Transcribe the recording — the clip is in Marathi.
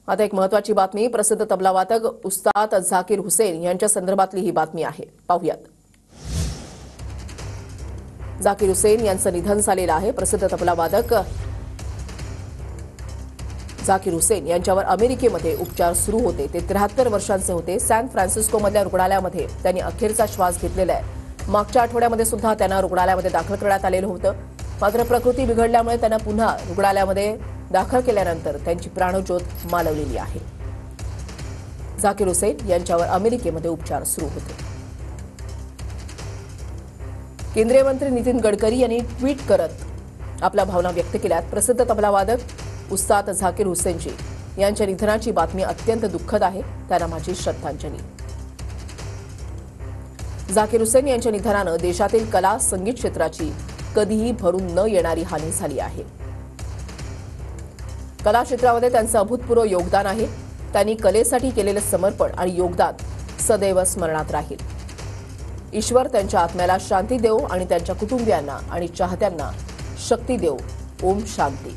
आता एक महत्त्वाची बातमी प्रसिद्ध तबलावादक उस्ताद झाकीर हुसेन यांच्या संदर्भातली ही बातमी आहे, पाहूयात। झाकीर हुसेन यांचं निधन झालेलं आहे। प्रसिद्ध तबलावादक झाकीर हुसेन यांच्यावर अमेरिकेमध्ये उपचार सुरू होते। ते 73 वर्षांचे होते। सॅन फ्रान्सिस्कोमधल्या रुग्णालयामध्ये त्यांनी अखेरचा श्वास घेतलेला आहे। मागच्या आठवड्यामध्ये सुद्धा त्यांना रुग्णालयामध्ये दाखल करण्यात आलेलं होतं, मात्र प्रकृती बिघडल्यामुळे त्यांना पुन्हा रुग्णालयामध्ये दाखल केल्यानंतर त्यांची प्राणज्योत मालवलेली आहे। झाकीर हुसेन यांच्यावर अमेरिकेमध्ये उपचार सुरू होते। केंद्रीय मंत्री नितीन गडकरी यांनी ट्विट करत आपल्या भावना व्यक्त केल्यात। प्रसिद्ध तबलावादक उस्ताद झाकीर हुसेनजी यांच्या निधनाची बातमी अत्यंत दुःखद आहे, त्यांना माझी श्रद्धांजली। झाकीर हुसेन यांच्या निधनानं देशातील कला संगीत क्षेत्राची कधीही भरून न येणारी हानी झाली आहे। कला क्षेत्रामध्ये त्यांचं अभूतपूर्व योगदान आहे। त्यांनी कलेसाठी केलेलं समर्पण आणि योगदान सदैव स्मरणात राहील। ईश्वर त्यांच्या आत्म्याला शांती देवो आणि त्यांच्या कुटुंबियांना आणि चाहत्यांना शक्ती देवो। ओम शांती।